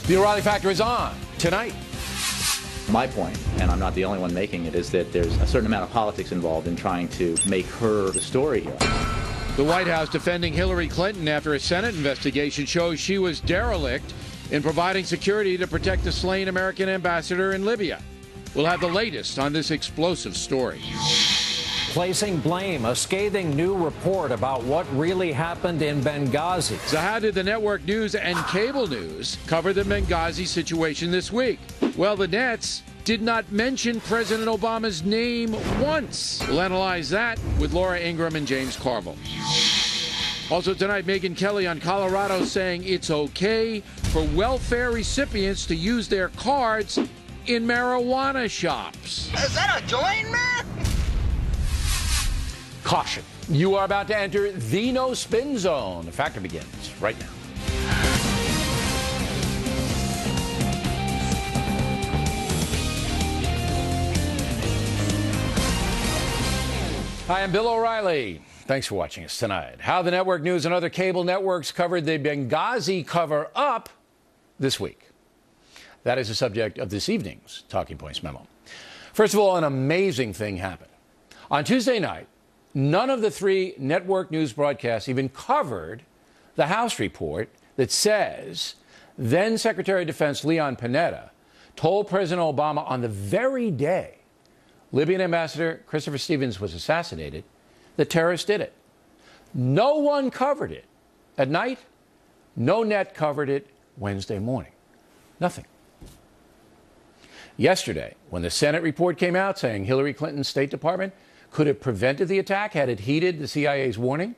The O'Reilly Factor is on tonight. My point, and I'm not the only one making it, is that there's a certain amount of politics involved in trying to make her the story here. The White House defending Hillary Clinton after a Senate investigation shows she was derelict in providing security to protect the slain American ambassador in Libya. We'll have the latest on this explosive story. Placing blame, a scathing new report about what really happened in Benghazi. So how did the network news and cable news cover the Benghazi situation this week? Well, the Nets did not mention President Obama's name once. We'll analyze that with Laura Ingraham and James Carville. Also tonight, Megyn Kelly on Colorado saying it's okay for welfare recipients to use their cards in marijuana shops. Is that a joint, man? Caution. You are about to enter the no spin zone. The Factor begins right now. Hi, I'm Bill O'Reilly. Thanks for watching us tonight. How the network news and other cable networks covered the Benghazi cover-up this week. That is the subject of this evening's Talking Points memo. First of all, an amazing thing happened. On Tuesday night, none of the three network news broadcasts even covered the House report that says then Secretary of Defense Leon Panetta told President Obama on the very day Libyan Ambassador Christopher Stevens was assassinated that terrorists did it. No one covered it at night. No net covered it Wednesday morning. Nothing. Yesterday, when the Senate report came out saying Hillary Clinton's State Department could have prevented the attack had it heeded the CIA's warning,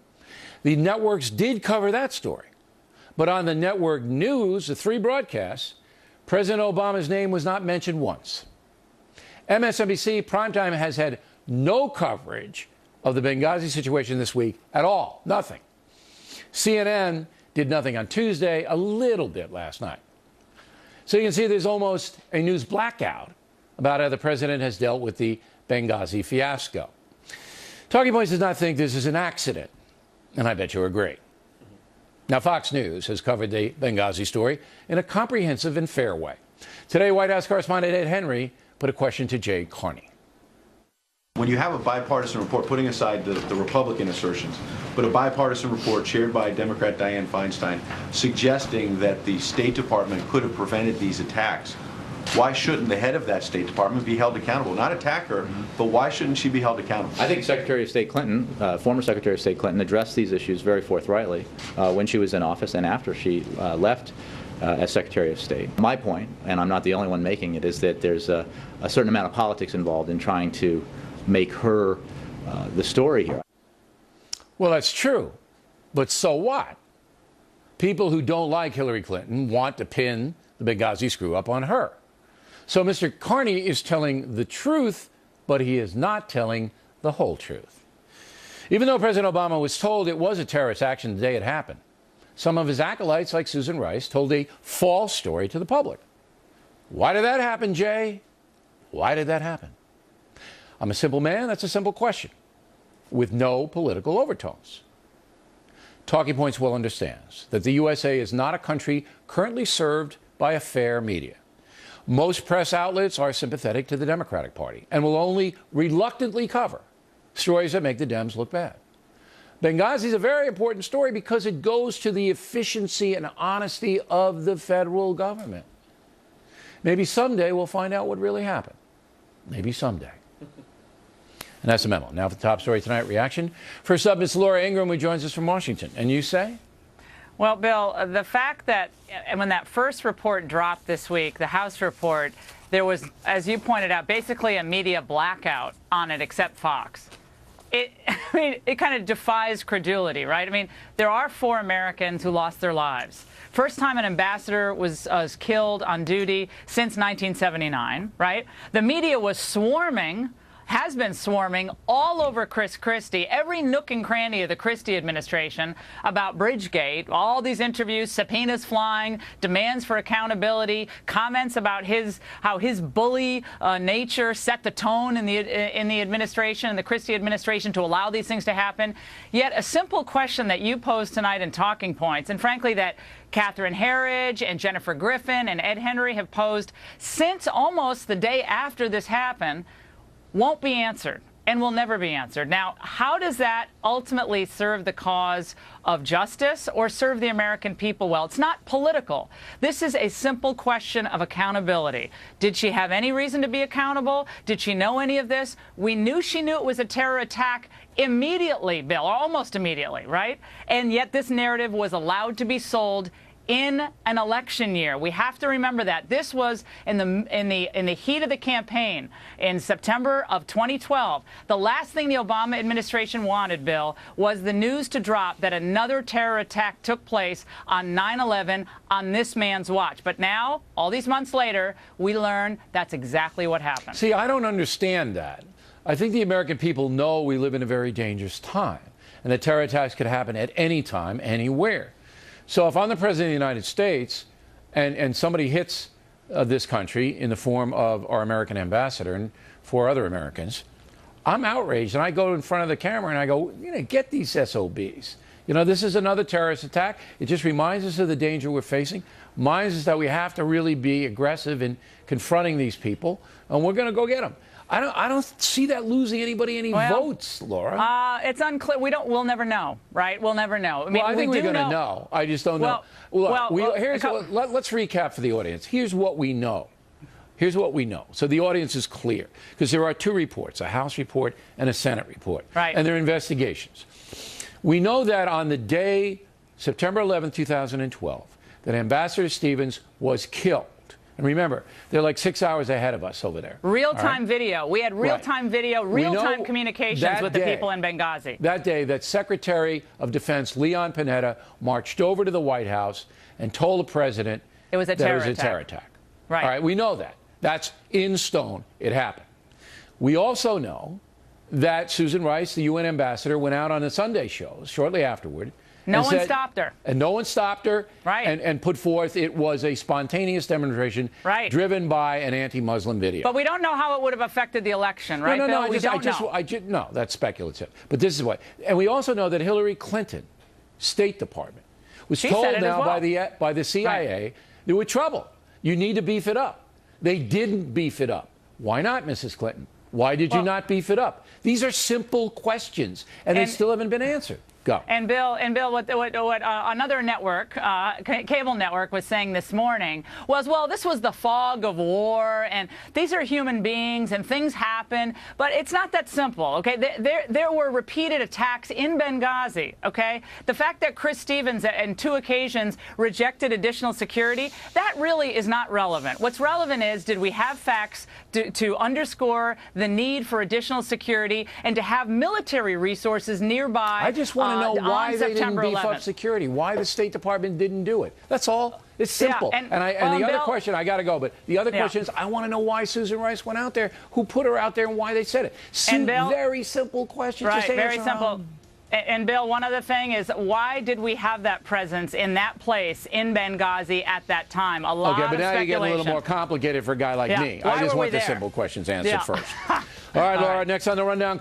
the networks did cover that story. But on the network news, the three broadcasts, President Obama's name was not mentioned once. MSNBC primetime has had no coverage of the Benghazi situation this week at all. Nothing. CNN did nothing on Tuesday, a little bit last night. So you can see there's almost a news blackout about how the president has dealt with the Benghazi fiasco. Talking Points does not think this is an accident, and I bet you agree. Now, Fox News has covered the Benghazi story in a comprehensive and fair way. Today, White House correspondent Ed Henry put a question to Jay Carney. When you have a bipartisan report, putting aside the Republican assertions, but a bipartisan report shared by Democrat Dianne Feinstein suggesting that the State Department could have prevented these attacks, why shouldn't the head of that State Department be held accountable? Not attack her, but why shouldn't she be held accountable? I think Secretary of State Clinton, former Secretary of State Clinton, addressed these issues very forthrightly when she was in office and after she left as Secretary of State. My point, and I'm not the only one making it, is that there's a certain amount of politics involved in trying to make her the story here. Well, that's true. But so what? People who don't like Hillary Clinton want to pin the Benghazi screw-up on her. So Mr. Carney is telling the truth, but he is not telling the whole truth. Even though President Obama was told it was a terrorist action the day it happened, some of his acolytes, like Susan Rice, told a false story to the public. Why did that happen, Jay? Why did that happen? I'm a simple man. That's a simple question with no political overtones. Talking Points well understands that the USA is not a country currently served by a fair media. Most press outlets are sympathetic to the Democratic Party and will only reluctantly cover stories that make the Dems look bad. Benghazi is a very important story because it goes to the efficiency and honesty of the federal government. Maybe someday we'll find out what really happened. Maybe someday. And that's the memo. Now for the top story tonight, reaction. First up, Ms. Laura Ingraham, who joins us from Washington. And you say? Well, Bill, the fact that when that first report dropped this week, the House report, there was, as you pointed out, basically a media blackout on it except Fox. It kind of defies credulity, right? I mean, there are 4 Americans who lost their lives. First time an ambassador was killed on duty since 1979, right? The media was swarming has been swarming all over Chris Christie, every nook and cranny of the Christie administration about Bridgegate, all these interviews, subpoenas flying, demands for accountability, comments about how his bully nature set the tone in the administration, in the Christie administration, to allow these things to happen. Yet a simple question that you posed tonight in Talking Points, and frankly that Catherine Herridge and Jennifer Griffin and Ed Henry have posed since almost the day after this happened, won't be answered and will never be answered. Now, how does that ultimately serve the cause of justice or serve the American people well? It's not political. This is a simple question of accountability. Did she have any reason to be accountable? Did she know any of this? We knew she knew it was a terror attack immediately, Bill, or almost immediately, right? And yet this narrative was allowed to be sold in an election year. We have to remember that. This was in the heat of the campaign in September of 2012. The last thing the Obama administration wanted, Bill, was the news to drop that another terror attack took place on 9/11 on this man's watch. But now, all these months later, we learn that's exactly what happened. See, I don't understand that. I think the American people know we live in a very dangerous time, and that terror attacks could happen at any time, anywhere. So if I'm the President of the United States and somebody hits this country in the form of our American ambassador and 4 other Americans, I'm outraged. And I go in front of the camera and I go, get these SOBs. This is another terrorist attack. It just reminds us of the danger we're facing, reminds us that we have to really be aggressive in confronting these people, and we're going to go get them. I don't see that losing anybody any votes, Laura. It's unclear. We'll never know, right? We'll never know. I mean, I think we're going to know. I just don't know. Let's recap for the audience. Here's what we know. Here's what we know. So the audience is clear, because there are 2 reports, a House report and a Senate report. Right. And they're investigations. We know that on the day, September 11, 2012, that Ambassador Stevens was killed. And remember, they're like 6 hours ahead of us over there. Real-time video. We had real-time video, real-time communications with the people in Benghazi. That day, that Secretary of Defense Leon Panetta marched over to the White House and told the president it was a terror attack. Right. All right, we know that. That's in stone. It happened. We also know that Susan Rice, the UN ambassador, went out on the Sunday shows shortly afterward. No one stopped her. And no one stopped her. Right. And put forth it was a spontaneous demonstration driven by an anti-Muslim video. But we don't know how it would have affected the election, right, Bill? No, that's speculative. But this is why. And we also know that Hillary Clinton, State Department, was told now by the CIA there was trouble. You need to beef it up. They didn't beef it up. Why not, Mrs. Clinton? Why did you not beef it up? These are simple questions, and they still haven't been answered. Go. And Bill, what another network, cable network, was saying this morning was, well, this was the fog of war, and these are human beings, and things happen, but it's not that simple, okay? There were repeated attacks in Benghazi, okay? The fact that Chris Stevens, on 2 occasions, rejected additional security, that really is not relevant. What's relevant is, did we have facts to underscore the need for additional security and to have military resources nearby? I just want to know why they didn't beef up security, why the State Department didn't do it. That's all. It's simple. Yeah, and the other question, I got to go, but the other question is, I want to know why Susan Rice went out there, who put her out there, and why they said it. Very simple questions. Right, very simple. And, Bill, one other thing is, why did we have that presence in that place in Benghazi at that time? A lot of speculation. Okay, but now you get a little more complicated for a guy like me. I just want the simple questions answered first. All right, Laura, next on the Rundown.